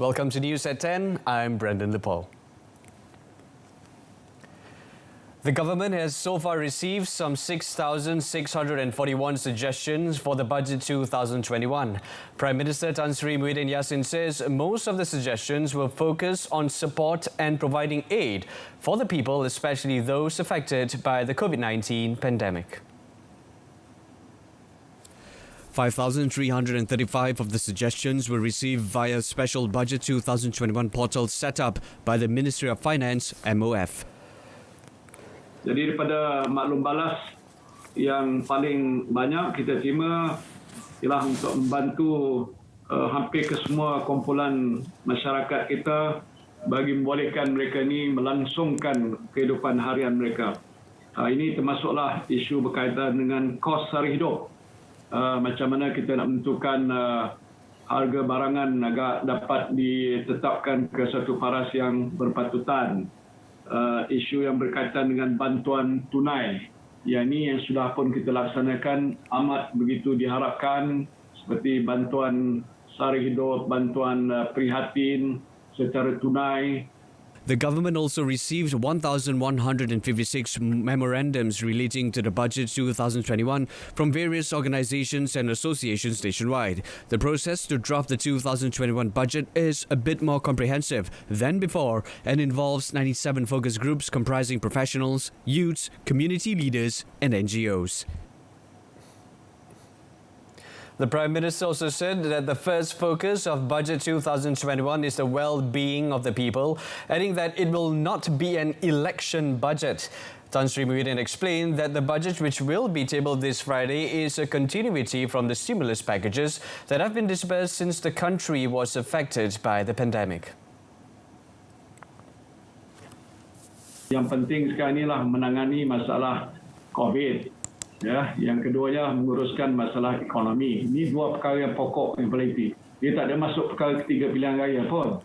Welcome to News at 10. I'm Brendan Lepau. The government has so far received some 6,641 suggestions for the budget 2021. Prime Minister Tan Sri Muhyiddin Yassin says most of the suggestions will focus on support and providing aid for the people, especially those affected by the COVID-19 pandemic. 5,335 of the suggestions were received via Special Budget 2021 portal set up by the Ministry of Finance, MOF. Jadi daripada maklum balas yang paling banyak kita terima ialah untuk membantu hampir ke semua kumpulan masyarakat kita bagi membolehkan mereka ini melangsungkan kehidupan harian mereka. Ini termasuklah isu berkaitan dengan kos sara hidup. Macam mana kita nak menentukan harga barangan agar dapat ditetapkan ke satu paras yang berpatutan. Isu yang berkaitan dengan bantuan tunai, yang ini yang sudah pun kita laksanakan amat begitu diharapkan, seperti bantuan sara hidup, bantuan prihatin secara tunai. The government also received 1,156 memorandums relating to the budget 2021 from various organizations and associations nationwide. The process to draft the 2021 budget is a bit more comprehensive than before and involves 97 focus groups comprising professionals, youths, community leaders and NGOs. The Prime Minister also said that the first focus of Budget 2021 is the well-being of the people, adding that it will not be an election budget. Tan Sri Muhyiddin explained that the budget which will be tabled this Friday is a continuity from the stimulus packages that have been disbursed since the country was affected by the pandemic. Yang penting sekarang inilah menangani masalah COVID. Ya, yang keduanya menguruskan masalah ekonomi. Ini dua perkara yang pokok yang paling penting. Dia tak ada masuk perkara ketiga pilihan raya pun.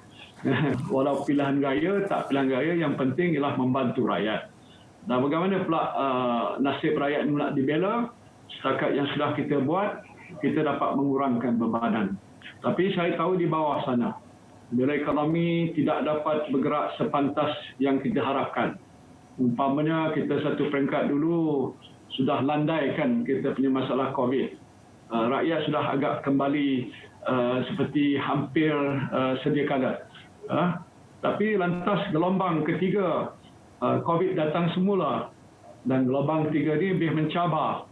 Walau pilihan raya, tak pilihan raya, yang penting ialah membantu rakyat. Dan bagaimana pula nasib rakyat ini nak dibela? Setakat yang sudah kita buat, kita dapat mengurangkan bebanan. Tapi saya tahu di bawah sana, bila ekonomi tidak dapat bergerak sepantas yang kita harapkan. Umpamanya kita satu peringkat dulu sudah landai kan kita punya masalah COVID. Rakyat sudah agak kembali seperti hampir sedia kala. Tapi lantas gelombang ketiga COVID datang semula dan gelombang ketiga ini lebih mencabar.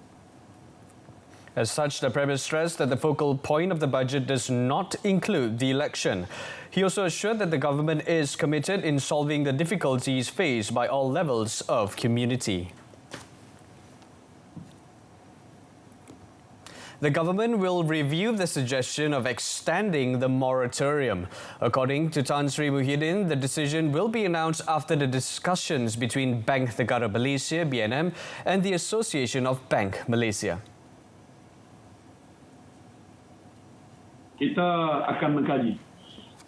As such, the Premier stressed that the focal point of the budget does not include the election. He also assured that the government is committed in solving the difficulties faced by all levels of community. The government will review the suggestion of extending the moratorium. According to Tan Sri Muhyiddin, the decision will be announced after the discussions between Bank Negara Malaysia (BNM) and the Association of Bank Malaysia. Kita akan mengkaji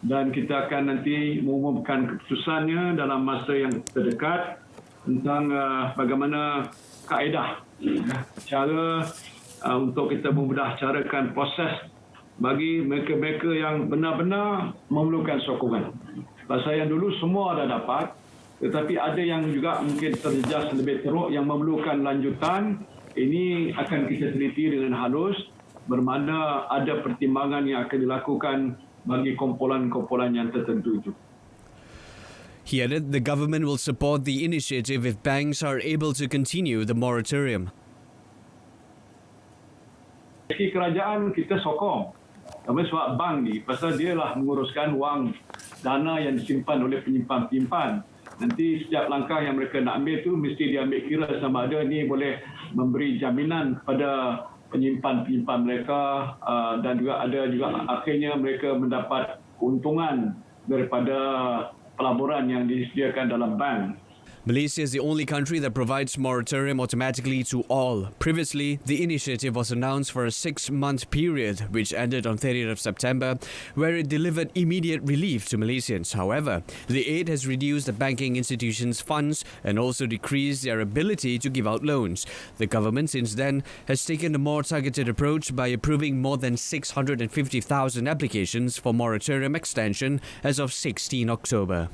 dan kita akan nanti mengumumkan keputusannya dalam masa yang terdekat tentang bagaimana kaedah, cara untuk kita memudah carakan proses bagi mereka-mereka yang benar-benar memerlukan sokongan. Pasal yang dulu semua dah dapat, tetapi ada yang juga mungkin terjejas lebih teruk yang memerlukan lanjutan. Ini akan kita teliti dengan halus, bermakna ada pertimbangan yang akan dilakukan bagi kumpulan-kumpulan yang tertentu itu. He added the government will support the initiative if banks are able to continue the moratorium. Kerajaan kita sokong. Sebab bank ni, pasal dia lah menguruskan wang dana yang disimpan oleh penyimpan-penyimpan. Nanti setiap langkah yang mereka nak ambil tu mesti dia ambil kira sama ada ni boleh memberi jaminan pada penyimpan-penyimpan mereka dan juga ada juga akhirnya mereka mendapat keuntungan daripada pelaburan yang disediakan dalam bank. Malaysia is the only country that provides moratorium automatically to all. Previously, the initiative was announced for a 6-month period, which ended on 30th of September, where it delivered immediate relief to Malaysians. However, the aid has reduced the banking institutions' funds and also decreased their ability to give out loans. The government since then has taken a more targeted approach by approving more than 650,000 applications for moratorium extension as of 16 October.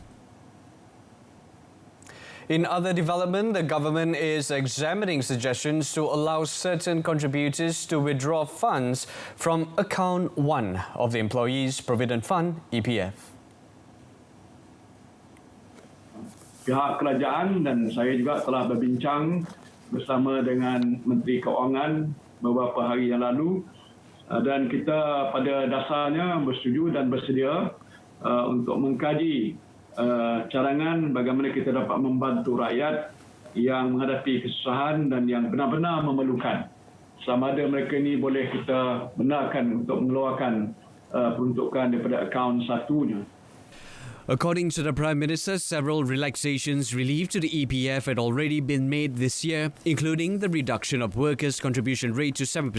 In other development, the government is examining suggestions to allow certain contributors to withdraw funds from Account 1 of the Employees Provident Fund, EPF. Pihak kerajaan dan saya juga telah berbincang bersama dengan Menteri Keuangan beberapa hari yang lalu dan kita pada dasarnya bersetuju dan bersedia untuk mengkaji carangan bagaimana kita dapat membantu rakyat yang menghadapi kesusahan dan yang benar-benar memerlukan. Sama ada mereka ini boleh kita benarkan untuk mengeluarkan peruntukan daripada akaun satunya. According to the Prime Minister, several relaxations relief to the EPF had already been made this year, including the reduction of workers' contribution rate to 7%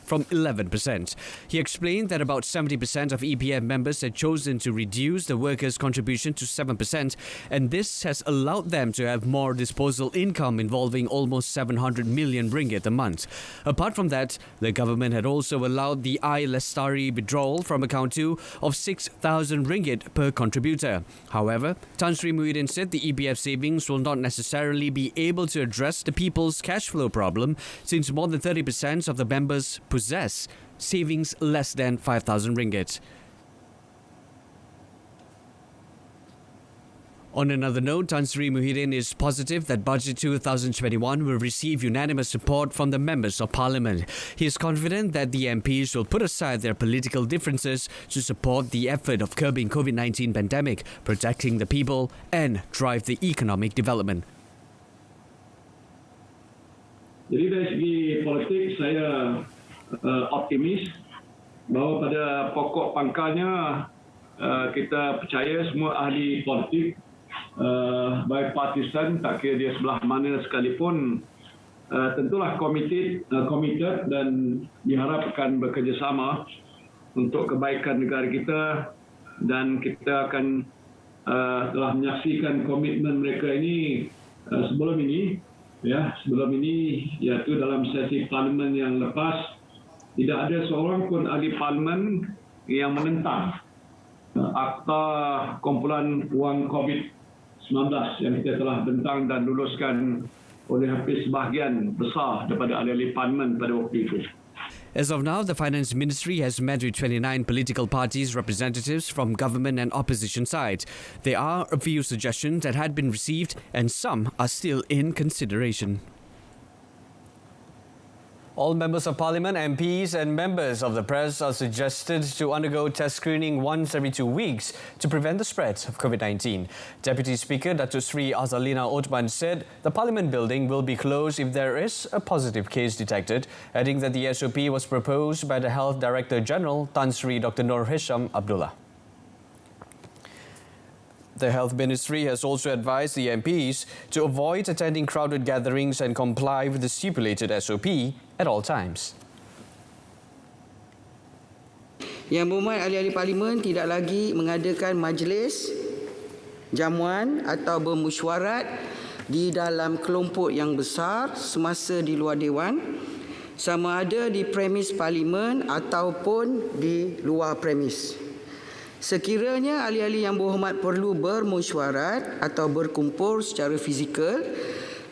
from 11%. He explained that about 70% of EPF members had chosen to reduce the workers' contribution to 7%, and this has allowed them to have more disposable income involving almost 700 million ringgit a month. Apart from that, the government had also allowed the I-Lestari withdrawal from account 2 of 6,000 ringgit per contributor. However, Tan Sri Muhyiddin said the EPF savings will not necessarily be able to address the people's cash flow problem, since more than 30% of the members possess savings less than 5,000 ringgit. On another note, Tan Sri Muhyiddin is positive that Budget 2021 will receive unanimous support from the members of Parliament. He is confident that the MPs will put aside their political differences to support the effort of curbing COVID-19 pandemic, protecting the people and drive the economic development. Jadi dari segi politik saya optimis bahawa pada pokok pangkalnya kita percaya semua ahli politik bipartisan, tak kira dia sebelah mana sekalipun, tentulah committed dan diharapkan bekerjasama untuk kebaikan negara kita, dan kita akan telah menyaksikan komitmen mereka ini sebelum ini iaitu dalam sesi parlimen yang lepas tidak ada seorang pun ahli parlimen yang menentang Akta Kumpulan Wang COVID-19 yang kita telah bentang dan luluskan oleh hampir sebahagian besar daripada ahli-ahli parlimen pada waktu itu. As of now, the Finance Ministry has met with 29 political parties representatives from government and opposition sides. There are a few suggestions that had been received and some are still in consideration. All members of Parliament, MPs and members of the press are suggested to undergo test screening once every 2 weeks to prevent the spread of COVID-19. Deputy Speaker Datuk Sri Azalina Othman said the Parliament building will be closed if there is a positive case detected, adding that the SOP was proposed by the Health Director General Tan Sri Dr. Nur Hisham Abdullah. The Health Ministry has also advised the MPs to avoid attending crowded gatherings and comply with the stipulated SOP at all times. Yang berhormat ahli-ahli Parlimen tidak lagi mengadakan majlis, jamuan atau bermesyuarat di dalam kelompok yang besar semasa di luar Dewan, sama ada di premis Parlimen ataupun di luar premis. Sekiranya ahli-ahli yang berhormat perlu bermesyuarat atau berkumpul secara fizikal,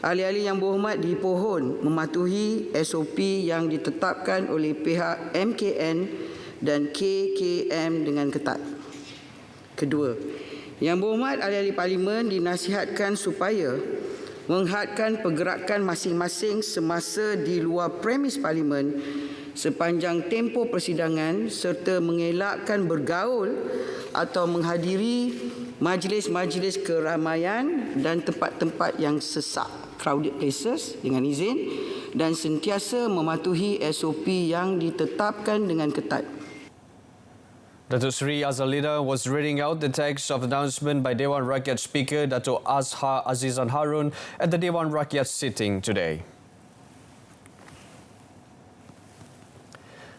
ahli-ahli yang berhormat dipohon mematuhi SOP yang ditetapkan oleh pihak MKN dan KKM dengan ketat. Kedua, yang berhormat ahli-ahli Parlimen dinasihatkan supaya menghadkan pergerakan masing-masing semasa di luar premis Parlimen sepanjang tempoh persidangan serta mengelakkan bergaul atau menghadiri majlis-majlis keramaian dan tempat-tempat yang sesak, crowded places dengan izin, dan sentiasa mematuhi SOP yang ditetapkan dengan ketat. Datuk Seri Azalina was reading out the text of the announcement by Dewan Rakyat Speaker Datuk Azhar Azizan Harun at the Dewan Rakyat sitting today.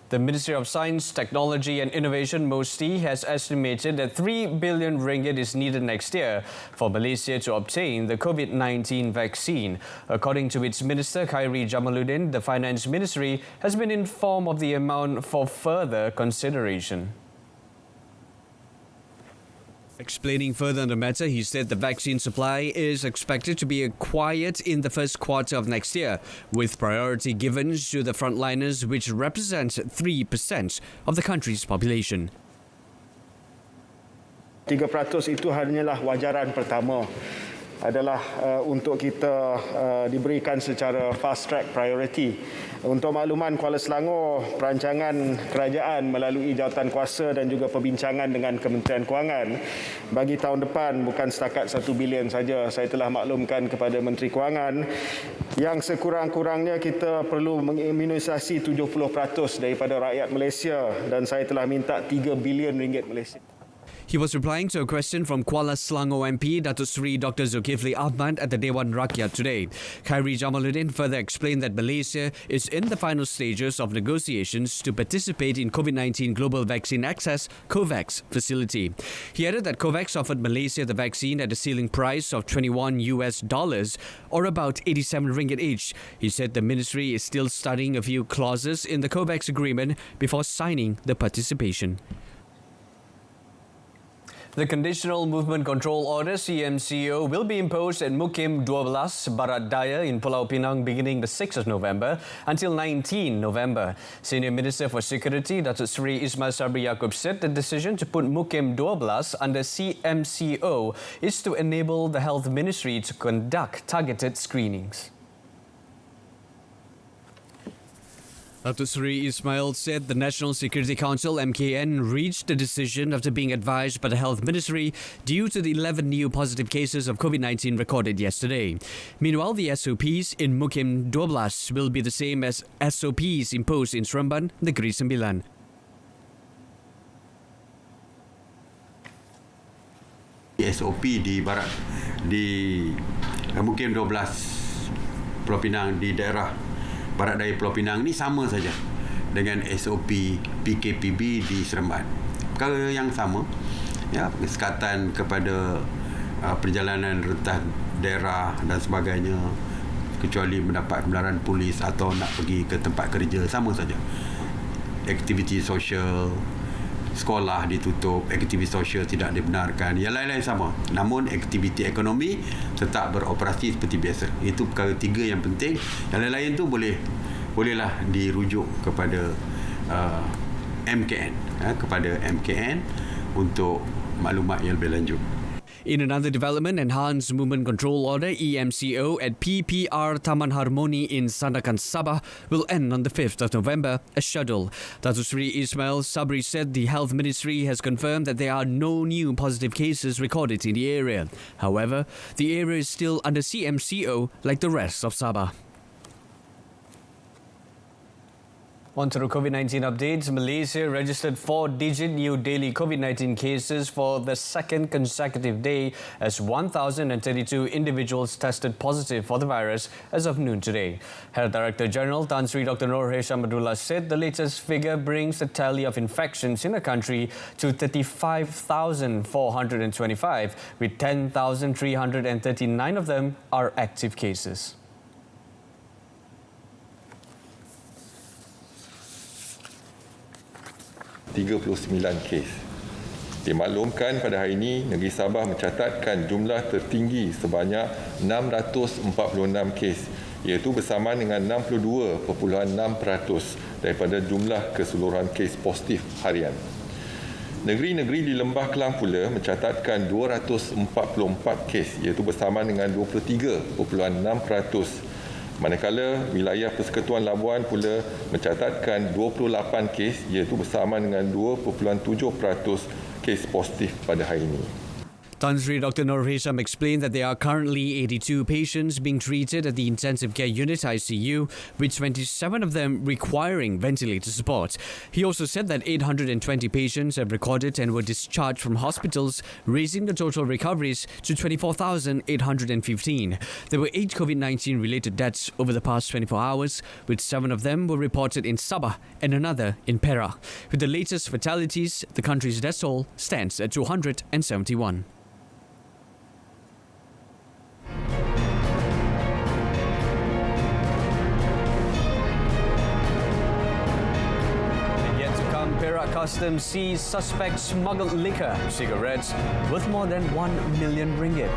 The Ministry of Science, Technology and Innovation, MOSTI, has estimated that 3 billion ringgit is needed next year for Malaysia to obtain the COVID-19 vaccine. According to its Minister, Khairi Jamaluddin, the Finance Ministry has been informed of the amount for further consideration. Explaining further on the matter, he said the vaccine supply is expected to be acquired in the first quarter of next year, with priority given to the frontliners, which represent 3% of the country's population. 3% itu hanyalah wajaran pertama adalah untuk kita diberikan secara fast track priority. Untuk makluman Kuala Selangor, perancangan kerajaan melalui Jawatankuasa dan juga perbincangan dengan Kementerian Kewangan bagi tahun depan bukan setakat 1 bilion saja. Saya telah maklumkan kepada Menteri Kewangan yang sekurang-kurangnya kita perlu mengimunisasi 70% daripada rakyat Malaysia dan saya telah minta 3 bilion ringgit Malaysia. He was replying to a question from Kuala Selangor MP Datuk Seri Dr. Zulkifli Ahmad at the Dewan Rakyat today. Khairi Jamaluddin further explained that Malaysia is in the final stages of negotiations to participate in COVID-19 Global Vaccine Access (COVAX) facility. He added that COVAX offered Malaysia the vaccine at a ceiling price of $21 or about 87 ringgit each. He said the ministry is still studying a few clauses in the COVAX agreement before signing the participation. The Conditional Movement Control Order CMCO will be imposed at Mukim 12 Barat Daya in Pulau Pinang beginning the 6th of November until 19 November. Senior Minister for Security Datuk Seri Ismail Sabri Yaakob said the decision to put Mukim 12 under CMCO is to enable the Health Ministry to conduct targeted screenings. Datuk Seri Ismail said the National Security Council MKN reached the decision after being advised by the Health Ministry due to the 11 new positive cases of COVID-19 recorded yesterday. Meanwhile, the SOPs in Mukim 12 will be the same as SOPs imposed in Seremban, Negeri Sembilan. SOP di barat di Mukim 12 Pulau Pinang di daerah Barat Daya Pulau Pinang ni sama saja dengan SOP PKPB di Seremban. Perkara yang sama, ya, sekatan kepada perjalanan rentas daerah dan sebagainya, kecuali mendapat kebenaran polis atau nak pergi ke tempat kerja, sama saja. Aktiviti sosial, sekolah ditutup, aktiviti sosial tidak dibenarkan, yang lain-lain sama. Namun aktiviti ekonomi tetap beroperasi seperti biasa. Itu perkara tiga yang penting. Yang lain-lain tu bolehlah dirujuk kepada MKN, kepada MKN untuk maklumat yang lebih lanjut. In another development, Enhanced Movement Control Order EMCO at PPR Taman Harmoni in Sandakan, Sabah will end on the 5th of November as scheduled. Datuk Seri Ismail Sabri said the Health Ministry has confirmed that there are no new positive cases recorded in the area. However, the area is still under CMCO like the rest of Sabah. On to the COVID-19 updates. Malaysia registered 4-digit new daily COVID-19 cases for the second consecutive day as 1,032 individuals tested positive for the virus as of noon today. Health Director General Tan Sri Dr. Noor Hishamadullah said the latest figure brings the tally of infections in the country to 35,425, with 10,339 of them are active cases. kes. Dimaklumkan pada hari ini, negeri Sabah mencatatkan jumlah tertinggi sebanyak 646 kes, iaitu bersamaan dengan 62.6% daripada jumlah keseluruhan kes positif harian. Negeri-negeri di Lembah Kelang pula mencatatkan 244 kes, iaitu bersamaan dengan 23.6%. Manakala wilayah Persekutuan Labuan pula mencatatkan 28 kes, iaitu bersamaan dengan 2.7% kes positif pada hari ini. Tan Sri Dr. Nur Hisham explained that there are currently 82 patients being treated at the intensive care unit ICU, with 27 of them requiring ventilator support. He also said that 820 patients have recorded and were discharged from hospitals, raising the total recoveries to 24,815. There were 8 COVID-19 related deaths over the past 24 hours, with 7 of them were reported in Sabah and another in Perak. With the latest fatalities, the country's death toll stands at 271. Perak Customs sees suspect smuggled liquor, cigarettes, worth more than 1 million ringgit.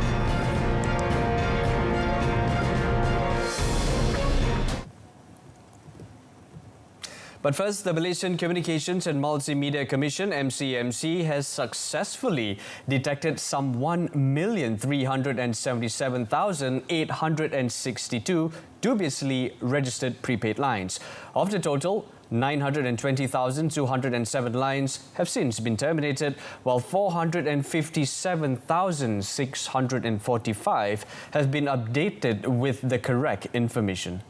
But first, the Malaysian Communications and Multimedia Commission, MCMC, has successfully detected some 1,377,862 dubiously registered prepaid lines. Of the total, 920,207 lines have since been terminated, while 457,645 have been updated with the correct information.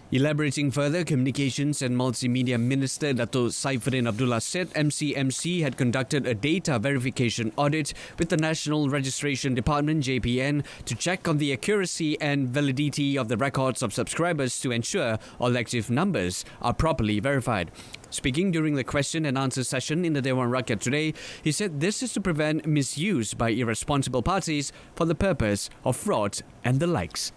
Elaborating further, Communications and Multimedia Minister Dato' Saifuddin Abdullah said MCMC had conducted a data verification audit with the National Registration Department (JPN) to check on the accuracy and validity of the records of subscribers to ensure all active numbers are properly verified. Speaking during the question and answer session in the Dewan Rakyat today, he said this is to prevent misuse by irresponsible parties for the purpose of fraud and the likes.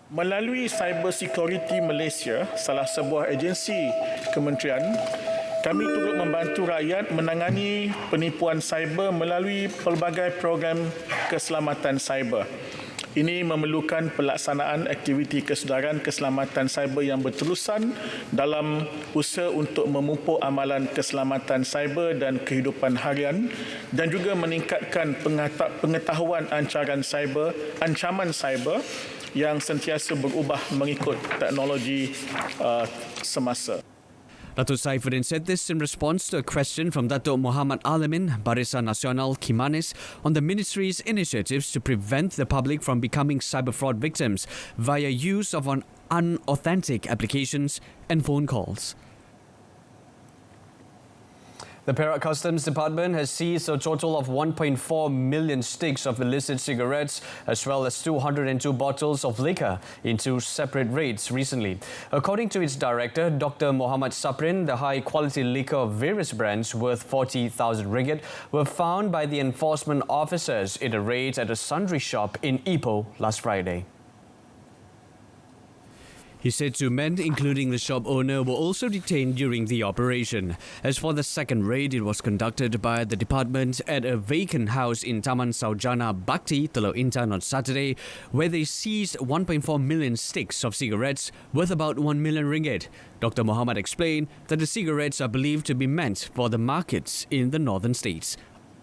Melalui Cyber Security Malaysia, salah sebuah agensi kementerian, kami turut membantu rakyat menangani penipuan cyber melalui pelbagai program keselamatan cyber. Ini memerlukan pelaksanaan aktiviti kesedaran keselamatan cyber yang berterusan dalam usaha untuk memupuk amalan keselamatan cyber dan kehidupan harian dan juga meningkatkan pengetahuan ancaman cyber yang sentiasa berubah mengikut teknologi semasa. Dato' Saifuddin said this in response to a question from Dato' Muhammad Alamin, Barisan Nasional Kimanis, on the ministry's initiatives to prevent the public from becoming cyber fraud victims via use of unauthentic applications and phone calls. The Perak Customs Department has seized a total of 1.4 million sticks of illicit cigarettes as well as 202 bottles of liquor in 2 separate raids recently. According to its director, Dr. Muhammad Saprin, the high-quality liquor of various brands worth 40,000 ringgit were found by the enforcement officers in a raid at a sundry shop in Ipoh last Friday. He said 2 men, including the shop owner, were also detained during the operation. As for the second raid, it was conducted by the department at a vacant house in Taman Saujana Bhakti, Teluk Intan on Saturday, where they seized 1.4 million sticks of cigarettes worth about 1 million ringgit. Dr. Muhammad explained that the cigarettes are believed to be meant for the markets in the northern states.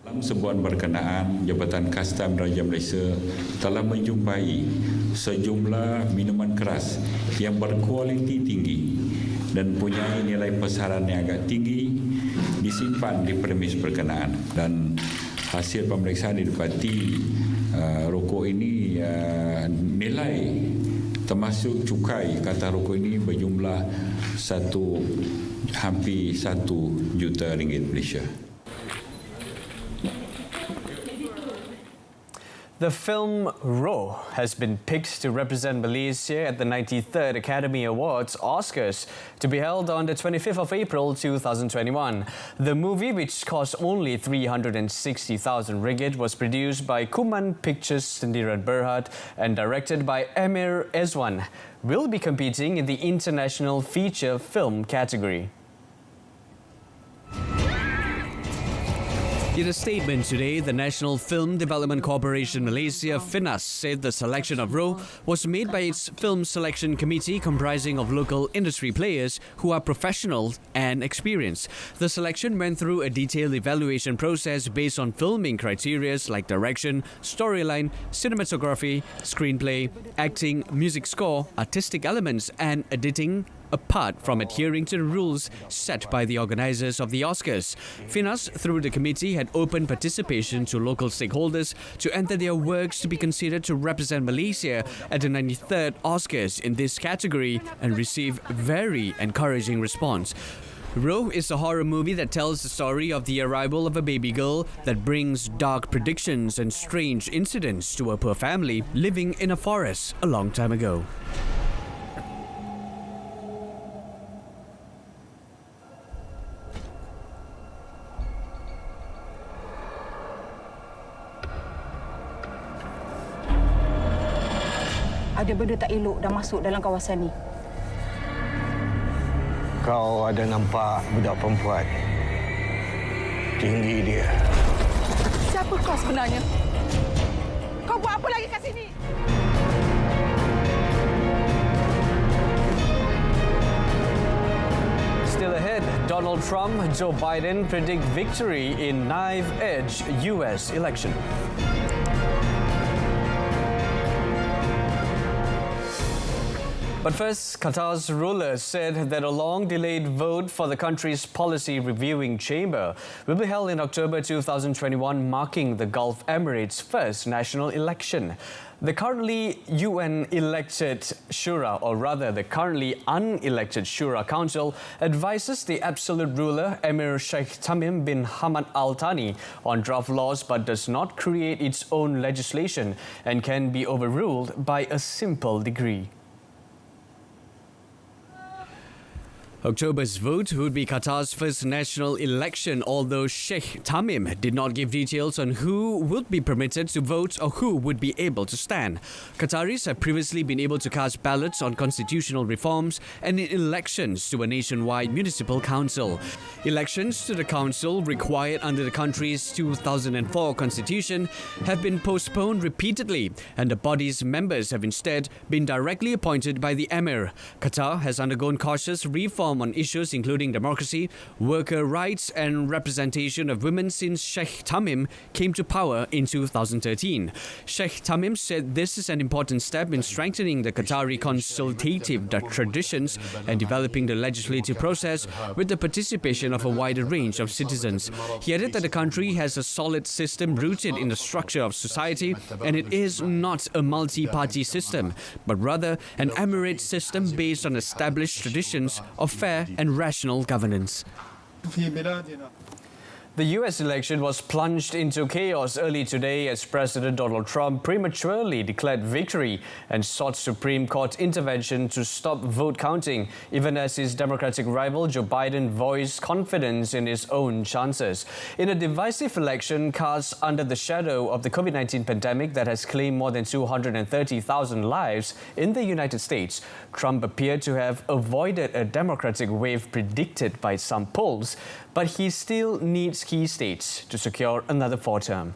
Dalam sebuah berkenaan, Jabatan Kastam Raja Malaysia telah menjumpai sejumlah minuman keras yang berkualiti tinggi dan punya nilai pasaran yang agak tinggi disimpan di premis berkenaan. Dan hasil pemeriksaan didapati rokok ini nilai termasuk cukai kata rokok ini berjumlah hampir 1 juta ringgit Malaysia. The film Roh has been picked to represent Malaysia at the 93rd Academy Awards Oscars to be held on the 25th of April 2021. The movie, which cost only 360,000 ringgit, was produced by Kuman Pictures Sendirian Berhad and directed by Amir Ezwan, will be competing in the International Feature Film category. In a statement today, the National Film Development Corporation Malaysia, FINAS, said the selection of Roh was made by its film selection committee comprising of local industry players who are professional and experienced. The selection went through a detailed evaluation process based on filming criteria like direction, storyline, cinematography, screenplay, acting, music score, artistic elements and editing apart from adhering to the rules set by the organisers of the Oscars. FINAS, through the committee, had opened participation to local stakeholders to enter their works to be considered to represent Malaysia at the 93rd Oscars in this category and received very encouraging response. Roh is a horror movie that tells the story of the arrival of a baby girl that brings dark predictions and strange incidents to a poor family living in a forest a long time ago. Ada benda tak elok dah masuk dalam kawasan ni. Kau ada nampak budak perempuan? Tinggi dia. Siapa kau sebenarnya? Kau buat apa lagi kat sini? Still ahead, Donald Trump, Joe Biden predict victory in knife-edge US election. But first, Qatar's ruler said that a long-delayed vote for the country's policy reviewing chamber will be held in October 2021, marking the Gulf Emirates' first national election. The currently UN-elected Shura, or rather the currently unelected Shura Council, advises the absolute ruler, Emir Sheikh Tamim bin Hamad Al Thani, on draft laws but does not create its own legislation and can be overruled by a simple decree. October's vote would be Qatar's first national election, although Sheikh Tamim did not give details on who would be permitted to vote or who would be able to stand. Qataris have previously been able to cast ballots on constitutional reforms and in elections to a nationwide municipal council. Elections to the council, required under the country's 2004 constitution, have been postponed repeatedly, and the body's members have instead been directly appointed by the Emir. Qatar has undergone cautious reform on issues including democracy, worker rights and representation of women since Sheikh Tamim came to power in 2013. Sheikh Tamim said this is an important step in strengthening the Qatari consultative traditions and developing the legislative process with the participation of a wider range of citizens. He added that the country has a solid system rooted in the structure of society, and it is not a multi-party system, but rather an emirate system based on established traditions of fair and rational governance. The US election was plunged into chaos early today as President Donald Trump prematurely declared victory and sought Supreme Court intervention to stop vote counting, even as his Democratic rival Joe Biden voiced confidence in his own chances. In a divisive election cast under the shadow of the COVID-19 pandemic that has claimed more than 230,000 lives in the United States, Trump appeared to have avoided a Democratic wave predicted by some polls, but he still needs key states to secure another fourth term.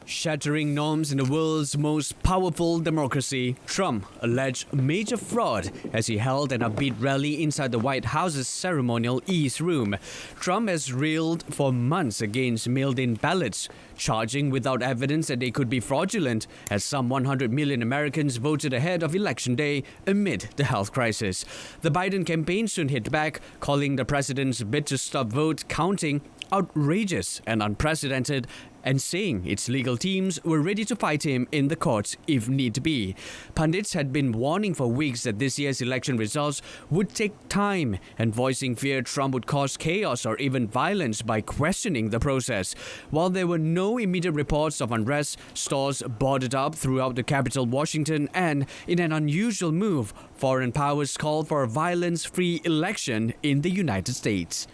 Shattering norms in the world's most powerful democracy, Trump alleged major fraud as he held an upbeat rally inside the White House's ceremonial East Room. Trump has railed for months against mailed-in ballots, charging without evidence that they could be fraudulent, as some 100 million Americans voted ahead of Election Day amid the health crisis. The Biden campaign soon hit back, calling the president's bid to stop vote counting outrageous and unprecedented, and saying its legal teams were ready to fight him in the courts if need be. Pundits had been warning for weeks that this year's election results would take time and voicing fear Trump would cause chaos or even violence by questioning the process. While there were no immediate reports of unrest, stores boarded up throughout the capital, Washington, and in an unusual move, foreign powers called for a violence-free election in the United States.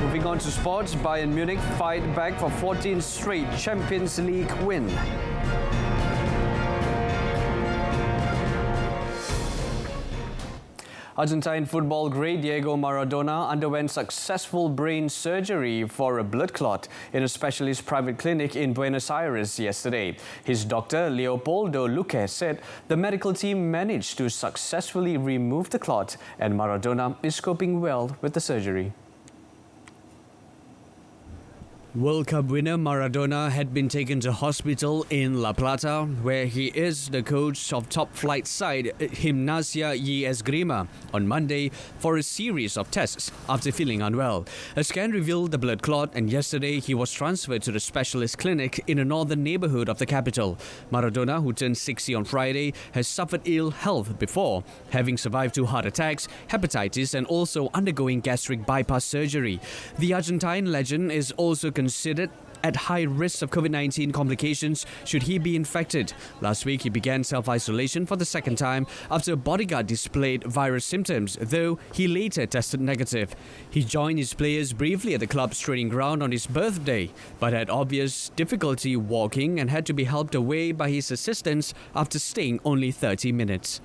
Moving on to sports, Bayern Munich fight back for 14th straight Champions League win. Argentine football great Diego Maradona underwent successful brain surgery for a blood clot in a specialist private clinic in Buenos Aires yesterday. His doctor, Leopoldo Luque, said the medical team managed to successfully remove the clot and Maradona is coping well with the surgery. World Cup winner Maradona had been taken to hospital in La Plata, where he is the coach of top-flight side Gimnasia y Esgrima, on Monday for a series of tests after feeling unwell. A scan revealed the blood clot, and yesterday he was transferred to the specialist clinic in a northern neighborhood of the capital. Maradona, who turned 60 on Friday, has suffered ill health before, having survived 2 heart attacks, hepatitis, and also undergoing gastric bypass surgery. The Argentine legend is also considered at high risk of COVID-19 complications should he be infected. Last week, he began self-isolation for the second time after a bodyguard displayed virus symptoms, though he later tested negative. He joined his players briefly at the club's training ground on his birthday, but had obvious difficulty walking and had to be helped away by his assistants after staying only 30 minutes.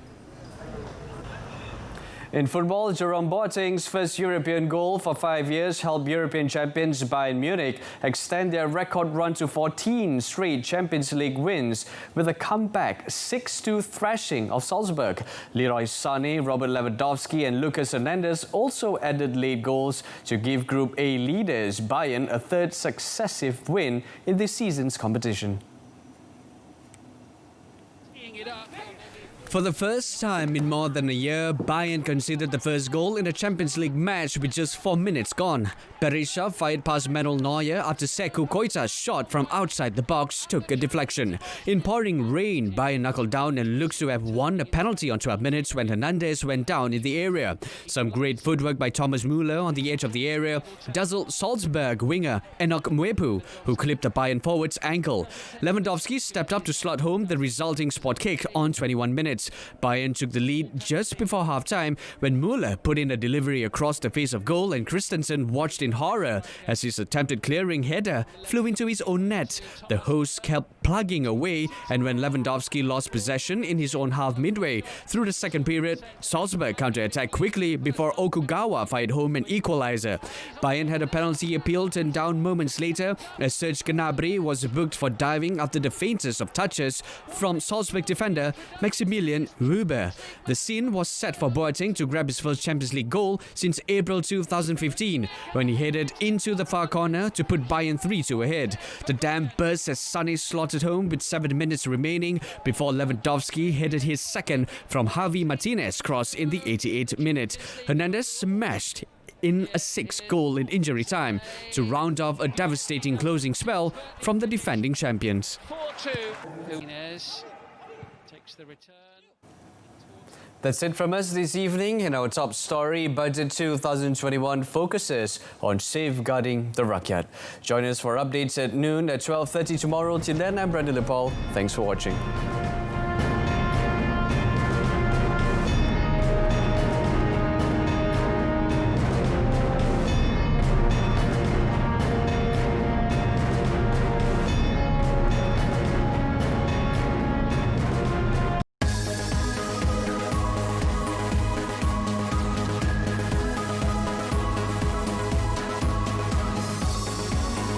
In football, Jerome Boateng's first European goal for 5 years helped European champions Bayern Munich extend their record run to 14 straight Champions League wins with a comeback 6-2 thrashing of Salzburg. Leroy Sané, Robert Lewandowski and Lucas Hernandez also added late goals to give Group A leaders Bayern a third successive win in this season's competition. For the first time in more than a year, Bayern conceded the first goal in a Champions League match with just 4 minutes gone. Berisha fired past Manuel Neuer after Sekou Koita's shot from outside the box took a deflection. In pouring rain, Bayern knuckled down and looks to have won a penalty on 12 minutes when Hernandez went down in the area. Some great footwork by Thomas Müller on the edge of the area dazzled Salzburg winger Enoch Mwepu, who clipped the Bayern forward's ankle. Lewandowski stepped up to slot home the resulting spot kick on 21 minutes. Bayern took the lead just before half-time when Müller put in a delivery across the face of goal and Christensen watched in horror as his attempted clearing header flew into his own net. The hosts kept plugging away, and when Lewandowski lost possession in his own half midway through the second period, Salzburg counter-attacked quickly before Okugawa fired home an equalizer. Bayern had a penalty appeal turned down moments later as Serge Gnabry was booked for diving after the faintest of touches from Salzburg defender Maximilian Rüber. The scene was set for Boateng to grab his first Champions League goal since April 2015 when he headed into the far corner to put Bayern 3-2 ahead. The dam burst as Sané slotted home with 7 minutes remaining before Lewandowski headed his second from Javi Martinez cross in the 88th minute. Hernandez smashed in a 6th goal in injury time to round off a devastating closing spell from the defending champions. 4-2. Takes the return. That's it from us this evening. In our top story, Budget 2021 focuses on safeguarding the rakyat. Join us for updates at noon at 12:30 tomorrow. Till then, I'm Brendan Lepal. Thanks for watching.